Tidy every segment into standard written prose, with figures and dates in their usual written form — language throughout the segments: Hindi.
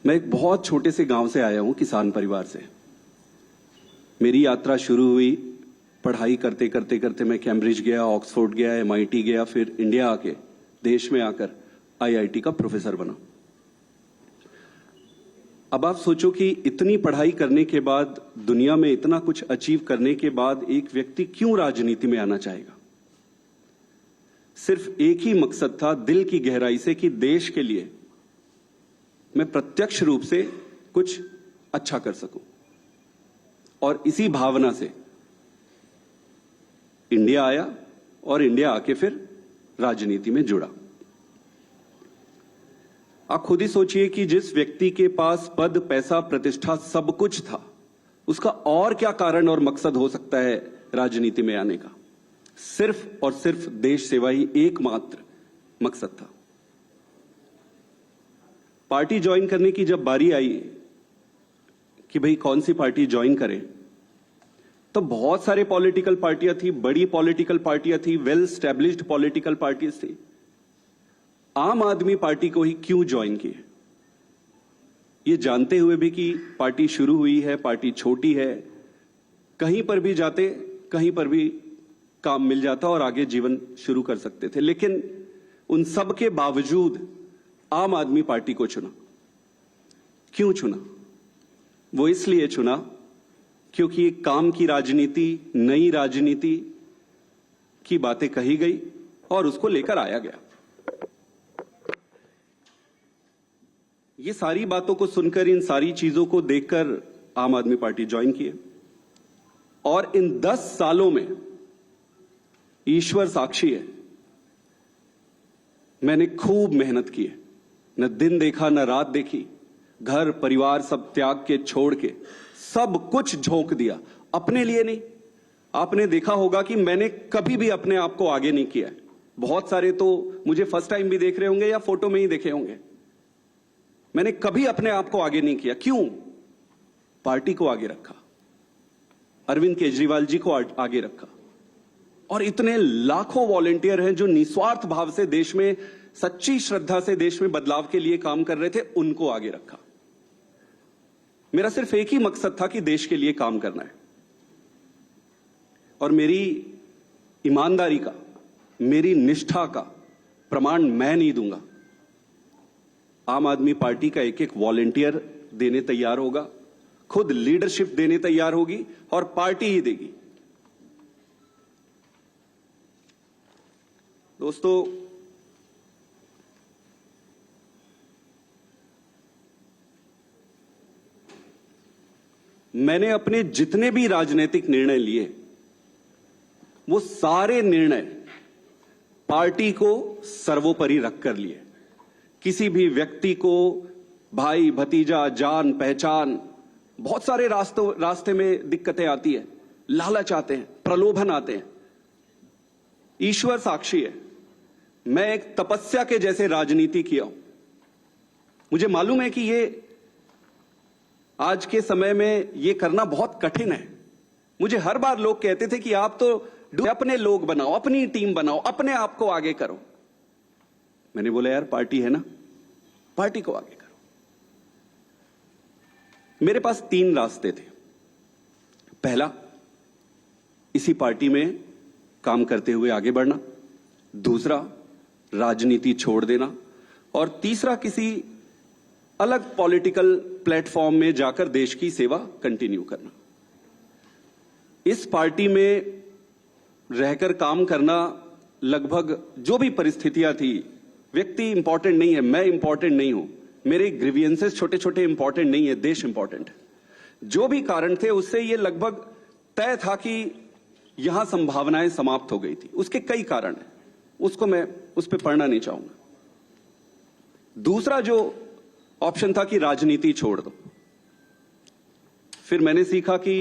मैं एक बहुत छोटे से गांव से आया हूं, किसान परिवार से। मेरी यात्रा शुरू हुई पढ़ाई करते करते करते। मैं कैम्ब्रिज गया, ऑक्सफोर्ड गया, MIT गया, फिर इंडिया आके देश में आकर IIT का प्रोफेसर बना। अब आप सोचो कि इतनी पढ़ाई करने के बाद, दुनिया में इतना कुछ अचीव करने के बाद एक व्यक्ति क्यों राजनीति में आना चाहेगा? सिर्फ एक ही मकसद था दिल की गहराई से कि देश के लिए मैं प्रत्यक्ष रूप से कुछ अच्छा कर सकूं। और इसी भावना से इंडिया आया और इंडिया आके फिर राजनीति में जुड़ा। आप खुद ही सोचिए कि जिस व्यक्ति के पास पद, पैसा, प्रतिष्ठा सब कुछ था, उसका और क्या कारण और मकसद हो सकता है राजनीति में आने का? सिर्फ और सिर्फ देश सेवा ही एकमात्र मकसद था। पार्टी ज्वाइन करने की जब बारी आई कि भाई कौन सी पार्टी ज्वाइन करें, तो बहुत सारे पॉलिटिकल पार्टियां थी, बड़ी पॉलिटिकल पार्टियां थी, वेल स्टैब्लिश्ड पॉलिटिकल पार्टीज थी। आम आदमी पार्टी को ही क्यों ज्वाइन किए, ये जानते हुए भी कि पार्टी शुरू हुई है, पार्टी छोटी है, कहीं पर भी जाते कहीं पर भी काम मिल जाता और आगे जीवन शुरू कर सकते थे। लेकिन उन सब के बावजूद आम आदमी पार्टी को चुना। क्यों चुना? वो इसलिए चुना क्योंकि एक काम की राजनीति, नई राजनीति की बातें कही गई और उसको लेकर आया गया। ये सारी बातों को सुनकर, इन सारी चीजों को देखकर आम आदमी पार्टी ज्वाइन किए। और इन 10 सालों में ईश्वर साक्षी है, मैंने खूब मेहनत की है। न दिन देखा न रात देखी, घर परिवार सब त्याग के, छोड़ के सब कुछ झोंक दिया। अपने लिए नहीं। आपने देखा होगा कि मैंने कभी भी अपने आप को आगे नहीं किया है। बहुत सारे तो मुझे फर्स्ट टाइम भी देख रहे होंगे या फोटो में ही देखे होंगे। मैंने कभी अपने आप को आगे नहीं किया। क्यों? पार्टी को आगे रखा, अरविंद केजरीवाल जी को आगे रखा। और इतने लाखों वॉलंटियर हैं जो निस्वार्थ भाव से देश में, सच्ची श्रद्धा से देश में बदलाव के लिए काम कर रहे थे, उनको आगे रखा। मेरा सिर्फ एक ही मकसद था कि देश के लिए काम करना है। और मेरी ईमानदारी का, मेरी निष्ठा का प्रमाण मैं नहीं दूंगा। आम आदमी पार्टी का एक एक वॉलंटियर देने तैयार होगा, खुद लीडरशिप देने तैयार होगी और पार्टी ही देगी। दोस्तों, मैंने अपने जितने भी राजनीतिक निर्णय लिए, वो सारे निर्णय पार्टी को सर्वोपरि रखकर लिए। किसी भी व्यक्ति को भाई, भतीजा, जान पहचान, बहुत सारे रास्ते में दिक्कतें आती है, लालच आते हैं, प्रलोभन आते हैं। ईश्वर साक्षी है, मैं एक तपस्या के जैसे राजनीति किया हूं। मुझे मालूम है कि ये आज के समय में ये करना बहुत कठिन है। मुझे हर बार लोग कहते थे कि आप तो अपने लोग बनाओ, अपनी टीम बनाओ, अपने आप को आगे करो। मैंने बोला यार, पार्टी है ना, पार्टी को आगे करो। मेरे पास 3 रास्ते थे। पहला, इसी पार्टी में काम करते हुए आगे बढ़ना। दूसरा, राजनीति छोड़ देना। और तीसरा, किसी अलग पॉलिटिकल प्लेटफॉर्म में जाकर देश की सेवा कंटिन्यू करना। इस पार्टी में रहकर काम करना, लगभग जो भी परिस्थितियां थी, व्यक्ति इंपॉर्टेंट नहीं है, मैं इंपॉर्टेंट नहीं हूं, मेरे ग्रीवियंसेस छोटे छोटे इंपॉर्टेंट नहीं है, देश इंपॉर्टेंट है। जो भी कारण थे, उससे ये लगभग तय था कि यहां संभावनाएं समाप्त हो गई थी। उसके कई कारण हैं, उसको मैं उस पर पढ़ना नहीं चाहूंगा। दूसरा जो ऑप्शन था कि राजनीति छोड़ दो। फिर मैंने सीखा कि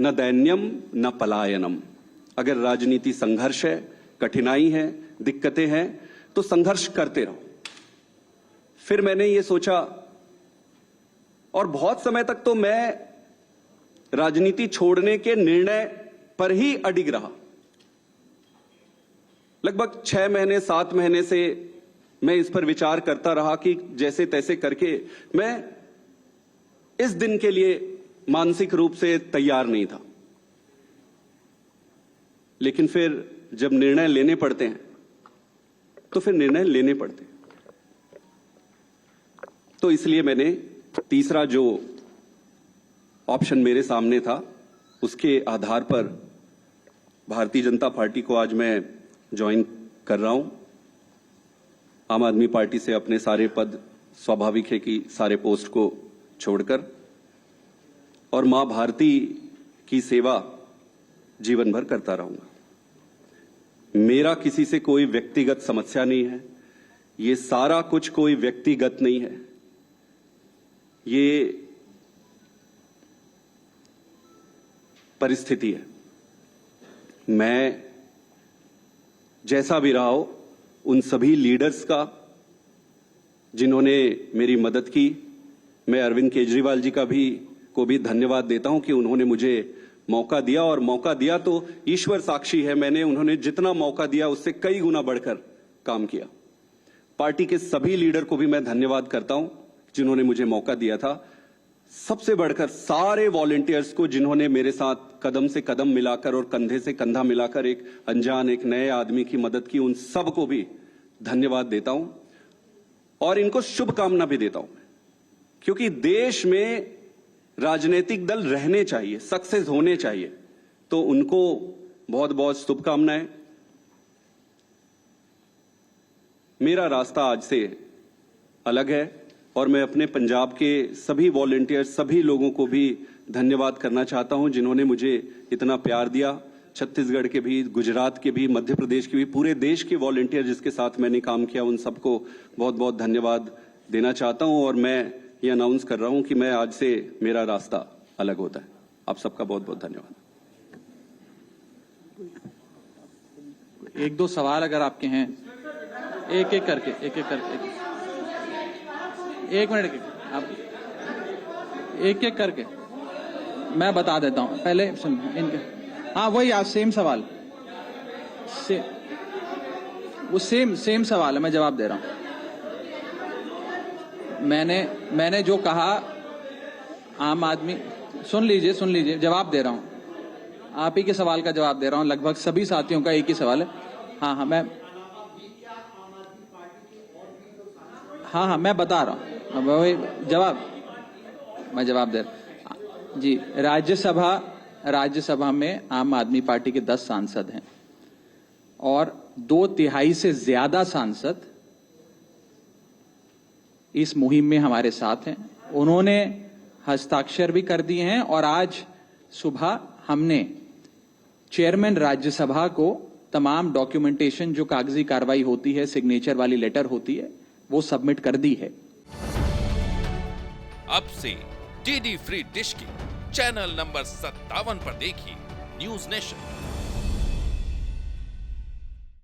न दैन्यम न पलायनम। अगर राजनीति संघर्ष है, कठिनाई है, दिक्कतें हैं, तो संघर्ष करते रहो। फिर मैंने ये सोचा, और बहुत समय तक तो मैं राजनीति छोड़ने के निर्णय पर ही अडिग रहा। लगभग 6 महीने 7 महीने से मैं इस पर विचार करता रहा कि जैसे तैसे करके मैं इस दिन के लिए मानसिक रूप से तैयार नहीं था, लेकिन फिर जब निर्णय लेने पड़ते हैं तो फिर निर्णय लेने पड़ते हैं। तो इसलिए मैंने तीसरा जो ऑप्शन मेरे सामने था उसके आधार पर भारतीय जनता पार्टी को आज मैं ज्वाइन कर रहा हूं। आम आदमी पार्टी से अपने सारे पद, स्वाभाविक है कि सारे पोस्ट को छोड़कर, और मां भारती की सेवा जीवन भर करता रहूंगा। मेरा किसी से कोई व्यक्तिगत समस्या नहीं है, ये सारा कुछ कोई व्यक्तिगत नहीं है, ये परिस्थिति है। मैं जैसा भी रहा हो उन सभी लीडर्स का जिन्होंने मेरी मदद की, मैं अरविंद केजरीवाल जी को भी धन्यवाद देता हूं कि उन्होंने मुझे मौका दिया, और मौका दिया तो ईश्वर साक्षी है, उन्होंने जितना मौका दिया उससे कई गुना बढ़कर काम किया। पार्टी के सभी लीडर को भी मैं धन्यवाद करता हूं जिन्होंने मुझे मौका दिया था। सबसे बढ़कर सारे वॉलंटियर्स को जिन्होंने मेरे साथ कदम से कदम मिलाकर और कंधे से कंधा मिलाकर एक अनजान, एक नए आदमी की मदद की, उन सबको भी धन्यवाद देता हूं और इनको शुभकामना भी देता हूं, क्योंकि देश में राजनीतिक दल रहने चाहिए, सक्सेस होने चाहिए, तो उनको बहुत बहुत शुभकामनाएं। मेरा रास्ता आज से अलग है और मैं अपने पंजाब के सभी वॉलंटियर, सभी लोगों को भी धन्यवाद करना चाहता हूं जिन्होंने मुझे इतना प्यार दिया। छत्तीसगढ़ के भी, गुजरात के भी, मध्य प्रदेश के भी, पूरे देश के वॉलंटियर जिसके साथ मैंने काम किया, उन सबको बहुत बहुत धन्यवाद देना चाहता हूं। और मैं ये अनाउंस कर रहा हूं कि मैं आज से मेरा रास्ता अलग होता है। आप सबका बहुत बहुत धन्यवाद। एक दो सवाल अगर आपके हैं, एक एक करके एक मिनट आप एक एक करके मैं बता देता हूं। पहले सुन इनके, हाँ वही आज सेम सवाल, वो सेम सवाल है, मैं जवाब दे रहा हूं। मैंने जो कहा, आम आदमी, सुन लीजिए, जवाब दे रहा हूं। आप ही के सवाल का जवाब दे रहा हूं, लगभग सभी साथियों का एक ही सवाल है। हाँ मैं बता रहा हूं, वही मैं जवाब दे रहा हूं जी। राज्यसभा में आम आदमी पार्टी के 10 सांसद हैं और 2/3 से ज्यादा सांसद इस मुहिम में हमारे साथ हैं। उन्होंने हस्ताक्षर भी कर दिए हैं और आज सुबह हमने चेयरमैन राज्यसभा को तमाम डॉक्यूमेंटेशन, जो कागजी कार्रवाई होती है, सिग्नेचर वाली लेटर होती है, वो सबमिट कर दी है। अब से डीडी फ्री डिश की चैनल नंबर 57 पर देखिए न्यूज नेशन।